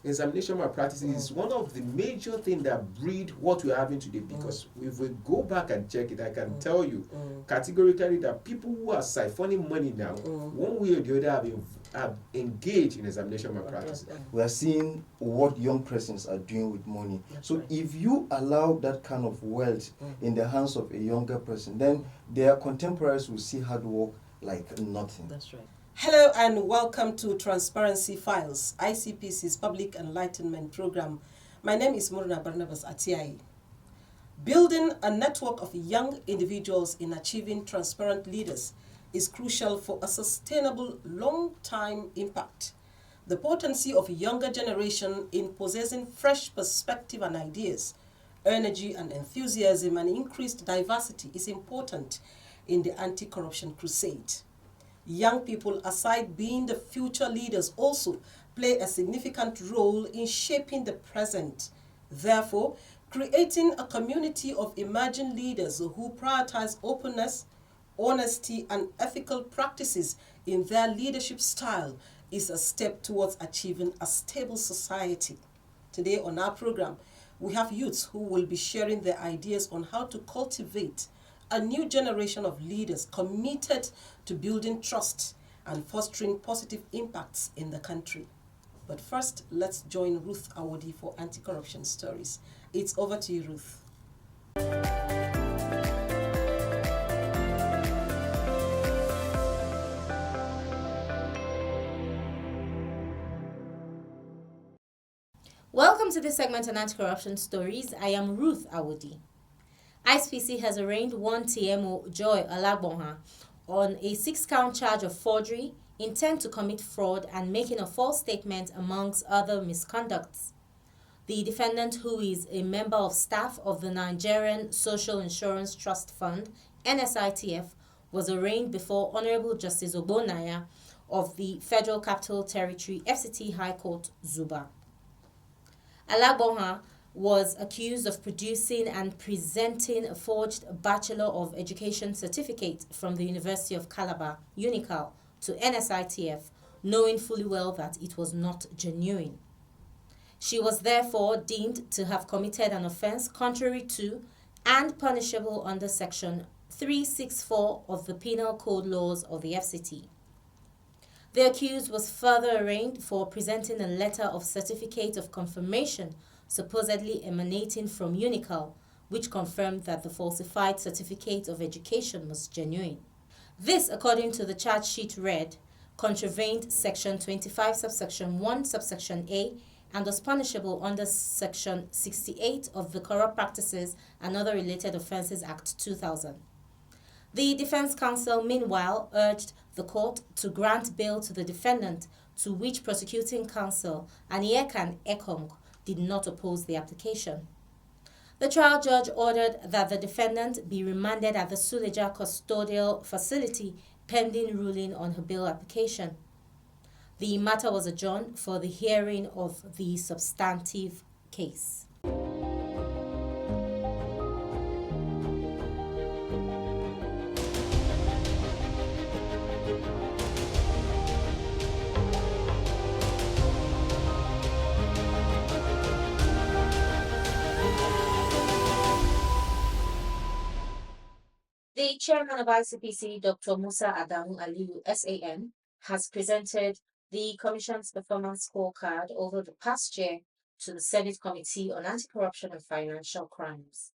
examination malpractice is one of the major things that breed what we're having today, because if we go back and check it, I can tell you categorically that people who are siphoning money now, one way or the other, have engaged in examination malpractice. We are seeing what young persons are doing with money. So if you allow that kind of wealth in the hands of a younger person, then their contemporaries will see hard work like nothing. That's right. Hello and welcome to Transparency Files, ICPC's Public Enlightenment Program. My name is Murna Barnabas Atiai. Building a network of young individuals in achieving transparent leaders is crucial for a sustainable long-time impact. The potency of a younger generation in possessing fresh perspective and ideas, energy and enthusiasm, and increased diversity is important in the anti-corruption crusade. Young people, aside being the future leaders, also play a significant role in shaping the present. Therefore, creating a community of emerging leaders who prioritize openness, honesty, and ethical practices in their leadership style is a step towards achieving a stable society. Today on our program, we have youths who will be sharing their ideas on how to cultivate a new generation of leaders committed to building trust and fostering positive impacts in the country. But first, let's join Ruth Awodi for anti-corruption stories. It's over to you, Ruth. Welcome to this segment on anti-corruption stories. I am Ruth Awodi. ICPC has arraigned one TMO, Joy Alagbonha, on a 6-count charge of forgery, intent to commit fraud, and making a false statement, amongst other misconducts. The defendant, who is a member of staff of the Nigerian Social Insurance Trust Fund, NSITF, was arraigned before Honorable Justice Ogbonnaya of the Federal Capital Territory, FCT High Court, Zuba. Alagbonha was accused of producing and presenting a forged Bachelor of Education certificate from the University of Calabar, UNICAL, to NSITF, knowing fully well that it was not genuine. She was therefore deemed to have committed an offense contrary to and punishable under Section 364 of the Penal Code Laws of the FCT. The accused was further arraigned for presenting a letter of certificate of confirmation supposedly emanating from UNICAL, which confirmed that the falsified certificate of education was genuine. This, according to the charge sheet read, contravened Section 25 subsection 1 subsection A and was punishable under Section 68 of the Corrupt Practices and Other Related Offences Act 2000. The Defense Counsel, meanwhile, urged the court to grant bail to the defendant, to which prosecuting counsel Aniekan Ekong did not oppose the application. The trial judge ordered that the defendant be remanded at the Suleja Custodial Facility pending ruling on her bail application. The matter was adjourned for the hearing of the substantive case. The chairman of ICPC, Dr. Musa Adamu Aliyu, SAN, has presented the Commission's performance scorecard over the past year to the Senate Committee on Anti-Corruption and Financial Crimes.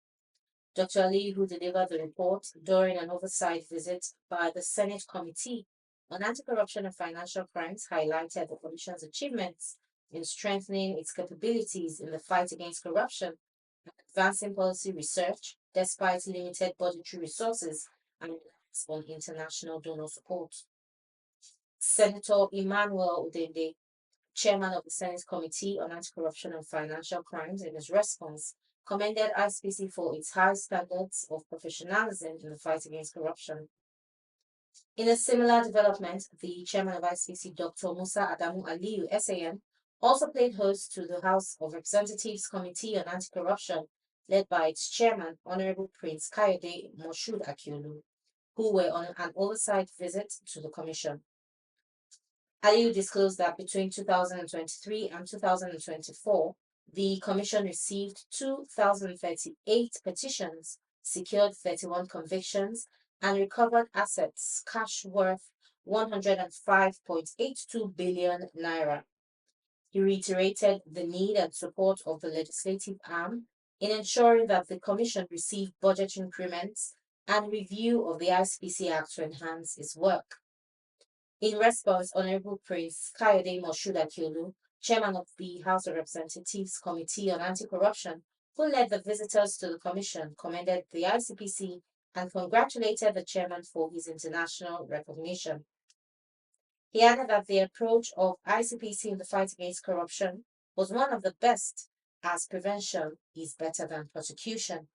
Dr. Aliyu, who delivered the report during an oversight visit by the Senate Committee on Anti-Corruption and Financial Crimes, highlighted the Commission's achievements in strengthening its capabilities in the fight against corruption and advancing policy research despite limited budgetary resources and on international donor support. Senator Emmanuel Udende, chairman of the Senate Committee on Anti-Corruption and Financial Crimes, in his response, commended ICPC for its high standards of professionalism in the fight against corruption. In a similar development, the chairman of ICPC, Dr. Musa Adamu Aliyu, SAN, also played host to the House of Representatives Committee on Anti-Corruption, led by its chairman, Honorable Prince Kayode Moshood Akiolu, who were on an oversight visit to the commission. Aliyu disclosed that between 2023 and 2024, the Commission received 2,038 petitions, secured 31 convictions, and recovered assets cash worth 105.82 billion naira. He reiterated the need and support of the legislative arm in ensuring that the Commission received budget increments and review of the ICPC Act to enhance its work. In response, Honorable Prince Kayode Moshood Akiolu, Chairman of the House of Representatives Committee on Anti-Corruption, who led the visitors to the Commission, commended the ICPC and congratulated the Chairman for his international recognition. He added that the approach of ICPC in the fight against corruption was one of the best, as prevention is better than prosecution.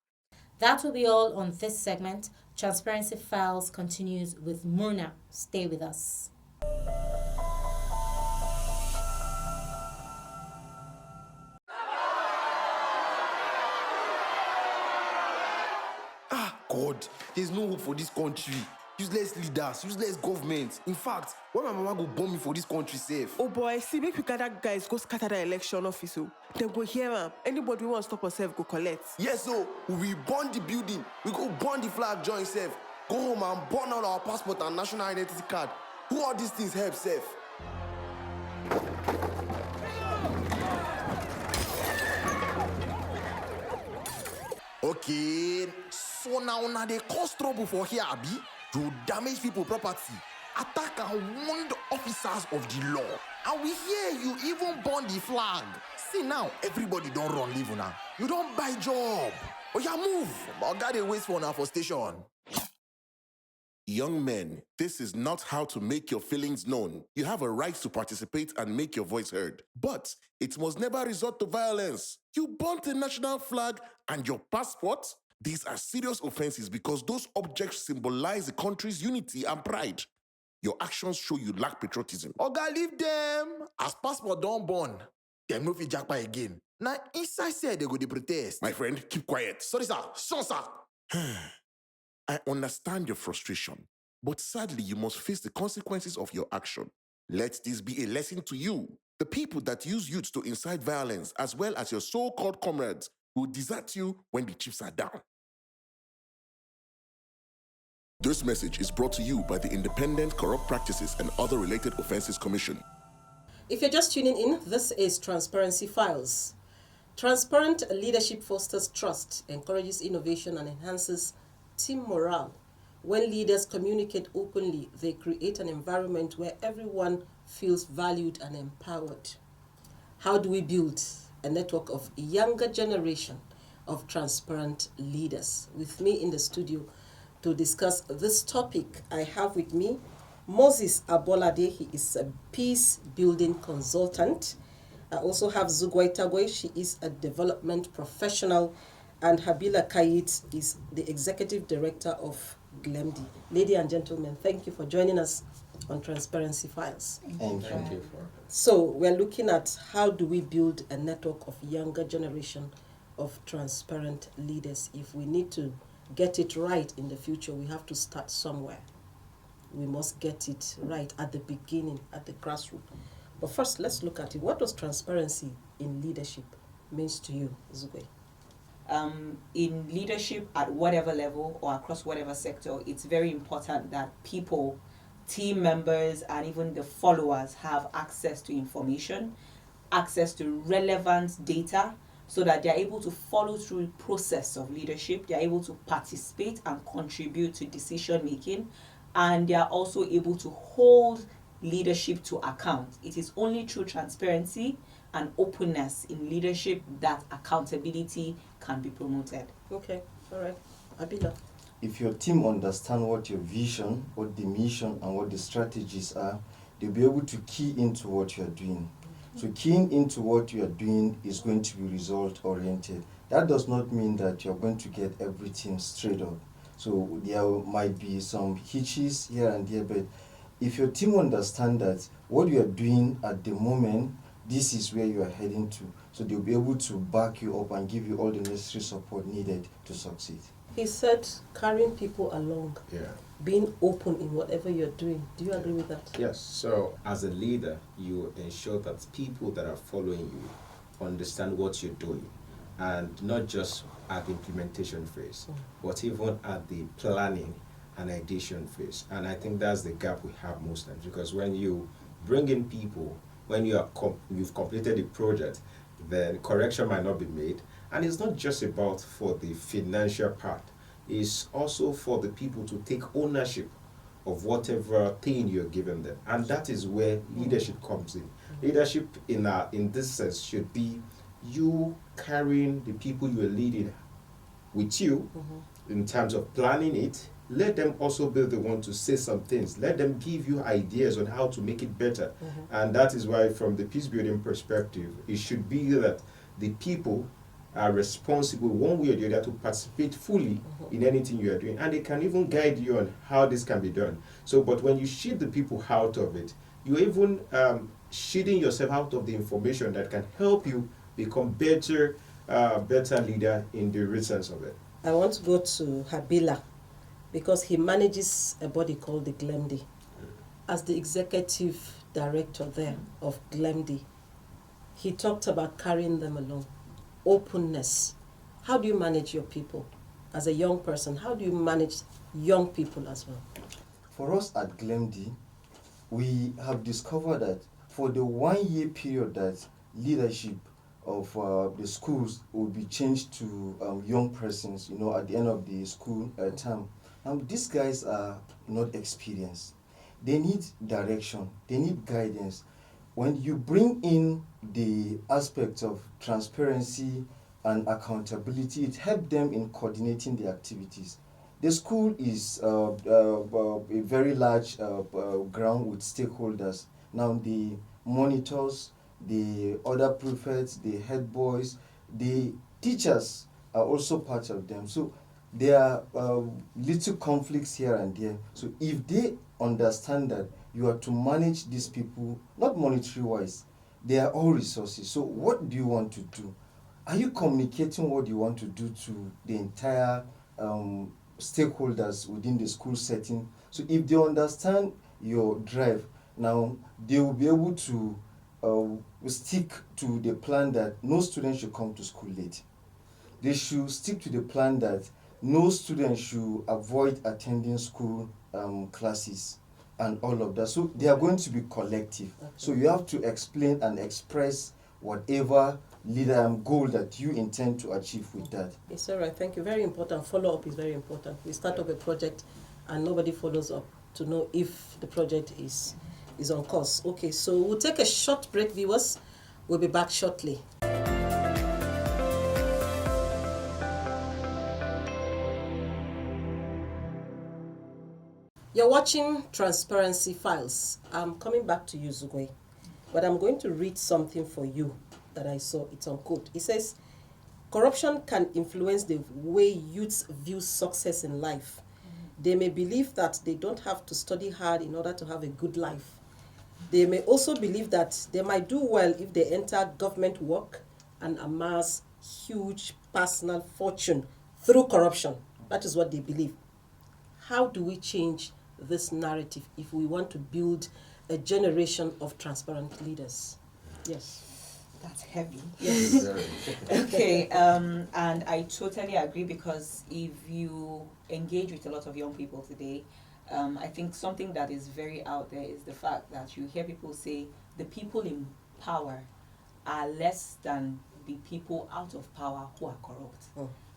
That will be all on this segment. Transparency Files continues with Murna. Stay with us. God, there's no hope for this country. Useless leaders, useless government. In fact, when my mama go bomb me for this country safe. Oh boy, see, make we gather guys go scatter the election office. Then go hear am. Anybody who wants to stop herself go collect. Yes, so we burn the building. We go burn the flag, join safe. Go home and burn all our passport and national identity card. Who all these things help safe? Okay, so now they cause trouble for here, Abi. You damage people property, attack and wound officers of the law. And we hear you even burn the flag. See now, everybody don't run leave now. You don't buy job. Oh yeah, move. But God, they wait for now for station. Young men, this is not how to make your feelings known. You have a right to participate and make your voice heard. But it must never resort to violence. You burnt the national flag and your passport? These are serious offenses because those objects symbolize the country's unity and pride. Your actions show you lack patriotism. Oga, leave them. As passport don't burn, them no fit japa again. Now inside say they go to protest. My friend, keep quiet. Sorry, sir. Sure, sir. I understand your frustration, but sadly, you must face the consequences of your action. Let this be a lesson to you. The people that use youth to incite violence, as well as your so-called comrades, will desert you when the chips are down. This message is brought to you by the Independent Corrupt Practices and Other Related Offenses Commission. If you're just tuning in, this is Transparency Files. Transparent leadership fosters trust, encourages innovation, and enhances team morale. When leaders communicate openly, they create an environment where everyone feels valued and empowered. How do we build a network of younger generation of transparent leaders? With me in the studio to discuss this topic, I have with me Moses Abolade. He is a peace building consultant. I also have Zugwai Tagwe. She is a development professional. And Habila Kayit is the executive director of Glemdi. Ladies and gentlemen, thank you for joining us on Transparency Files. Thank you. So we're looking at how do we build a network of younger generation of transparent leaders. If we need to get it right in the future, we have to start somewhere. We must get it right at the beginning, at the grassroots. But first, let's look at it. What does transparency in leadership means to you, Zugwe? In leadership at whatever level or across whatever sector, it's very important that people, team members, and even the followers have access to information, access to relevant data, so that they're able to follow through the process of leadership, they're able to participate and contribute to decision making, and they are also able to hold leadership to account. It is only through transparency and openness in leadership that accountability can be promoted. Okay, all right. Abila. If your team understand what your vision, what the mission, and what the strategies are, they'll be able to key into what you're doing. So keying into what you are doing is going to be result-oriented. That does not mean that you're going to get everything straight up. So there might be some hitches here and there, but if your team understand that what you are doing at the moment, this is where you are heading to, so they'll be able to back you up and give you all the necessary support needed to succeed. He said carrying people along, Yeah. being open in whatever you're doing. Do you agree with that? Yes. So as a leader, you ensure that people that are following you understand what you're doing, and not just at the implementation phase, but even at the planning and ideation phase. And I think that's the gap we have most times, because when you bring in people, when you've completed the project, then correction might not be made. And it's not just about for the financial part, it's also for the people to take ownership of whatever thing you're giving them. And that is where leadership comes in. Leadership in this sense should be you carrying the people you are leading with you in terms of planning it. Let them also be the one to say some things. Let them give you ideas on how to make it better. And that is why, from the peace building perspective, it should be that the people are responsible one way or the other to participate fully in anything you are doing. And they can even guide you on how this can be done. So, but when you shield the people out of it, you're even shielding yourself out of the information that can help you become better leader in the real sense of it. I want to go to Habila, because he manages a body called the GLEMD. As the executive director there of GLEMD, he talked about carrying them along, openness. How do you manage your people? As a young person, how do you manage young people as well? For us at GLEMD, we have discovered that for the 1 year period that leadership of the schools will be changed to young persons, at the end of the school term. These guys are not experienced. They need direction. They need guidance. When you bring in the aspect of transparency and accountability, it helps them in coordinating the activities. The school is a very large ground with stakeholders. Now the monitors, the other prefects, the head boys, the teachers are also part of them. So there are little conflicts here and there. So if they understand that you are to manage these people, not monetary wise, they are all resources. So what do you want to do? Are you communicating what you want to do to the entire stakeholders within the school setting? So if they understand your drive, now they will be able to stick to the plan that no student should come to school late. They should stick to the plan that no student should avoid attending school classes and all of that. So they are going to be collective. Okay. So you have to explain and express whatever goal that you intend to achieve with that. It's all right. Thank you. Very important. Follow-up is very important. We start up a project and nobody follows up to know if the project is on course. Okay, so we'll take a short break, viewers. We'll be back shortly. You're watching Transparency Files. I'm coming back to you, Zugwe, but I'm going to read something for you that I saw. It's on quote. It says, corruption can influence the way youths view success in life. They may believe that they don't have to study hard in order to have a good life. They may also believe that they might do well if they enter government work and amass huge personal fortune through corruption. That is what they believe. How do we change this narrative if we want to build a generation of transparent leaders? Yes. That's heavy. Yes. Okay, and I totally agree, because if you engage with a lot of young people today, I think something that is very out there is the fact that you hear people say the people in power are less than the people out of power who are corrupt.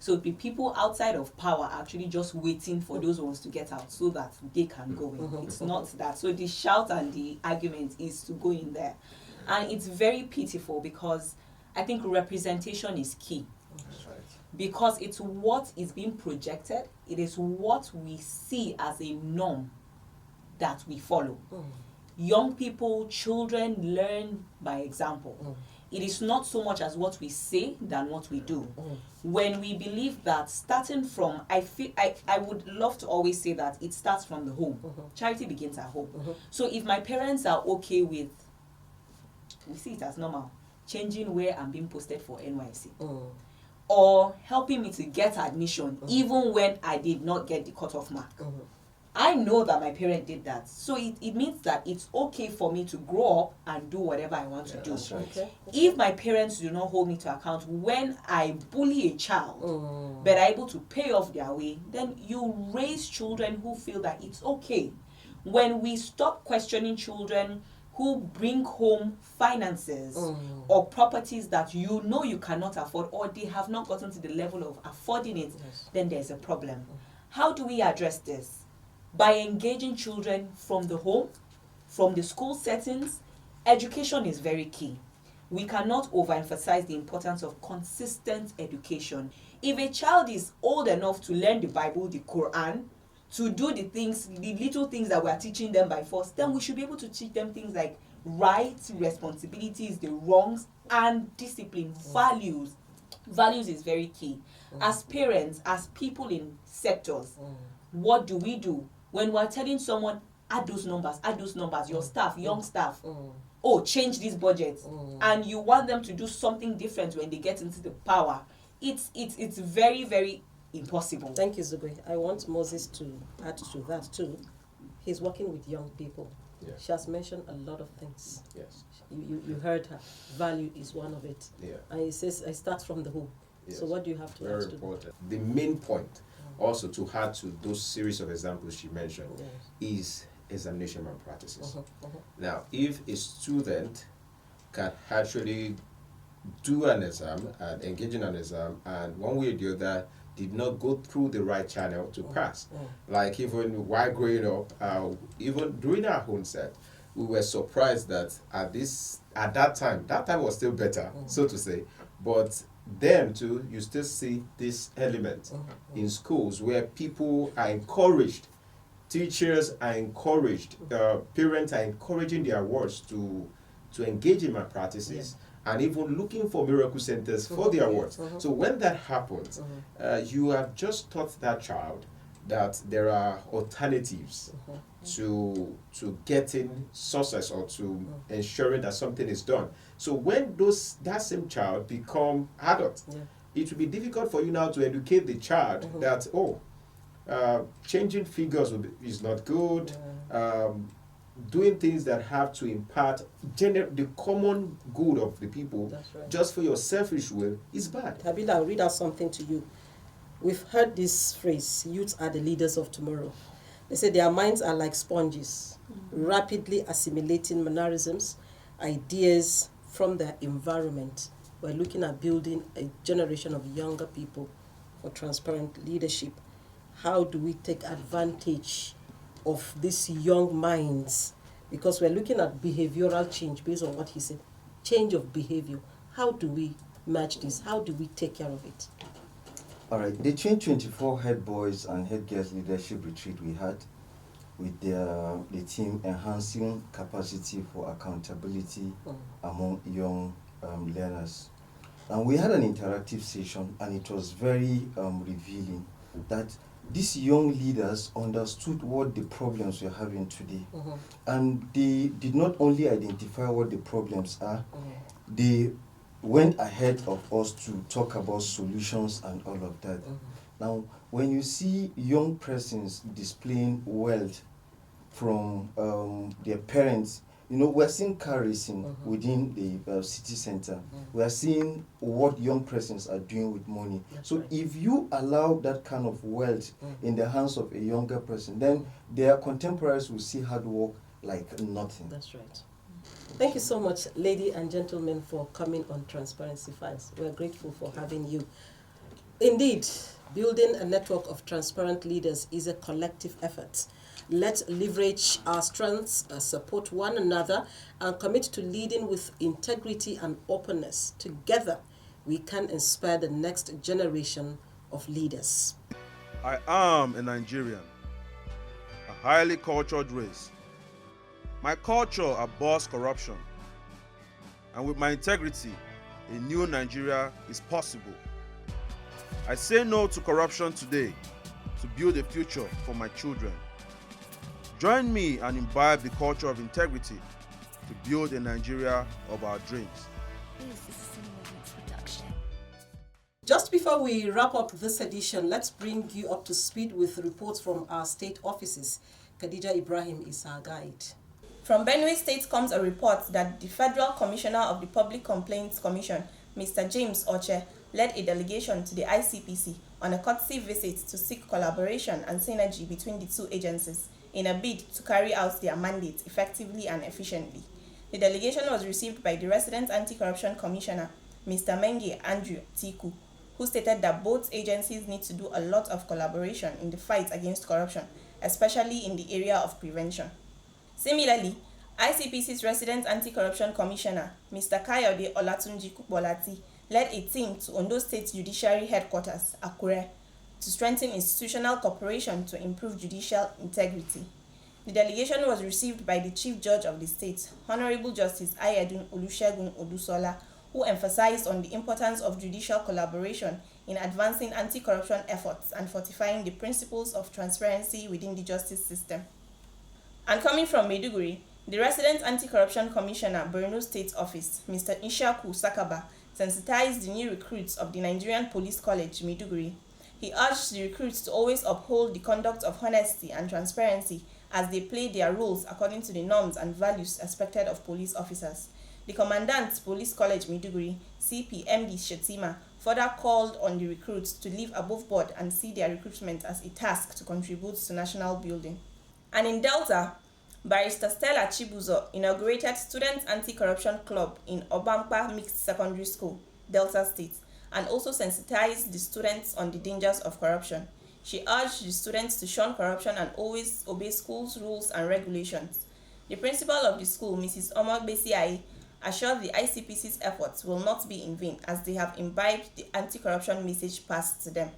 So the people outside of power are actually just waiting for those ones to get out so that they can go in. It's not that. So the shout and the argument is to go in there. And it's very pitiful, because I think representation is key. That's right. Because it's what is being projected, it is what we see as a norm that we follow. Young people, children learn by example. It is not so much as what we say than what we do. When we believe that starting from, I would love to always say that it starts from the home. Charity begins at home. So if my parents are okay with, we see it as normal, changing where I'm being posted for NYC. or helping me to get admission even when I did not get the cutoff mark. I know that my parent did that. So it means that it's okay for me to grow up and do whatever I want to do. That's right. Okay. If my parents do not hold me to account when I bully a child, but are able to pay off their way, then you raise children who feel that it's okay. When we stop questioning children who bring home finances or properties that you know you cannot afford, or they have not gotten to the level of affording it, then there's a problem. How do we address this? By engaging children from the home, from the school settings. Education is very key. We cannot overemphasize the importance of consistent education. If a child is old enough to learn the Bible, the Quran, to do the things, the little things that we are teaching them by force, then we should be able to teach them things like rights, responsibilities, the wrongs, and discipline, values. Values is very key. As parents, as people in sectors, what do we do when we're telling someone, add those numbers, your staff, young staff, oh, change this budget, and you want them to do something different when they get into the power? It's very, very impossible. Thank you, Zugbe. I want Moses to add to that too. He's working with young people. Yes. She has mentioned a lot of things. Yes. You heard her. Value is one of it. Yeah. And he says, I start from the home. Yes. So what do you have to add Very to important. The main point, also to add to those series of examples she mentioned, is examination malpractices. Now, if a student can actually do an exam and engage in an exam, and one way or the other did not go through the right channel to pass, like even while growing up, even during our own set, we were surprised that at that time was still better, so to say, but then too, you still see this element in schools where people are encouraged, teachers are encouraged, parents are encouraging their wards to engage in malpractices, and even looking for miracle centers for their wards. So when that happens, you have just taught that child that there are alternatives to getting success or to ensuring that something is done. So when that same child become adult, it will be difficult for you now to educate the child that changing figures is not good. Doing things that have to impart the common good of the people just for your selfish will is bad. Habila, I'll read out something to you. We've heard this phrase, youths are the leaders of tomorrow. They say their minds are like sponges, rapidly assimilating mannerisms, ideas from their environment. We're looking at building a generation of younger people for transparent leadership. How do we take advantage of these young minds? Because we're looking at behavioral change based on what he said. Change of behavior. How do we match this? How do we take care of it? All right, the 2024 Head Boys and Head Girls Leadership Retreat we had with the team enhancing capacity for accountability among young learners. And we had an interactive session, and it was very revealing that these young leaders understood what the problems we're having today. And they did not only identify what the problems are, they went ahead of us to talk about solutions and all of that. Now, when you see young persons displaying wealth from their parents, you know, we're seeing car racing within the city center. We're seeing what young persons are doing with money. So if you allow that kind of wealth in the hands of a younger person, then their contemporaries will see hard work like nothing. That's right. Thank you so much, ladies and gentlemen, for coming on Transparency Files. We're grateful for having you. Indeed, building a network of transparent leaders is a collective effort. Let's leverage our strengths, support one another, and commit to leading with integrity and openness. Together, we can inspire the next generation of leaders. I am a Nigerian, a highly cultured race. My culture abhors corruption, and with my integrity, a new Nigeria is possible. I say no to corruption today to build a future for my children. Join me and imbibe the culture of integrity to build a Nigeria of our dreams. Just before we wrap up this edition, let's bring you up to speed with reports from our state offices. Khadija Ibrahim is our guide. From Benue State comes a report that the Federal Commissioner of the Public Complaints Commission, Mr. James Oche, led a delegation to the ICPC on a courtesy visit to seek collaboration and synergy between the two agencies in a bid to carry out their mandate effectively and efficiently. The delegation was received by the Resident Anti-Corruption Commissioner, Mr. Menge Andrew Tiku, who stated that both agencies need to do a lot of collaboration in the fight against corruption, especially in the area of prevention. Similarly, ICPC's Resident Anti-Corruption Commissioner, Mr. Kayode Olatunji Kubolati, led a team to Ondo State Judiciary Headquarters, Akure, to strengthen institutional cooperation to improve judicial integrity. The delegation was received by the Chief Judge of the state, Honorable Justice Ayedun Olusegun Odusola, who emphasized on the importance of judicial collaboration in advancing anti-corruption efforts and fortifying the principles of transparency within the justice system. And coming from Maiduguri, the Resident Anti-Corruption Commissioner, Borno State Office, Mr. Ishaku Sakaba, sensitized the new recruits of the Nigerian Police College, Maiduguri. He urged the recruits to always uphold the conduct of honesty and transparency as they play their roles according to the norms and values expected of police officers. The Commandant, Police College, Maiduguri, CP MD Shetima, further called on the recruits to live above board and see their recruitment as a task to contribute to national building. And in Delta, Barrister Stella Chibuzo inaugurated Students Anti-Corruption Club in Obampa Mixed Secondary School, Delta State, and also sensitized the students on the dangers of corruption. She urged the students to shun corruption and always obey schools' rules and regulations. The principal of the school, Mrs. Omar Besiai, assured the ICPC's efforts will not be in vain as they have imbibed the anti-corruption message passed to them.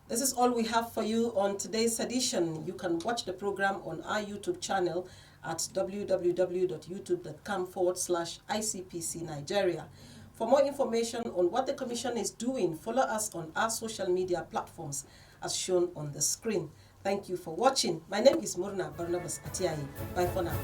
This is all we have for you on today's edition. You can watch the program on our YouTube channel at www.youtube.com/ICPC Nigeria. For more information on what the Commission is doing, follow us on our social media platforms as shown on the screen. Thank you for watching. My name is Murna Barnabas Atiayi. Bye for now.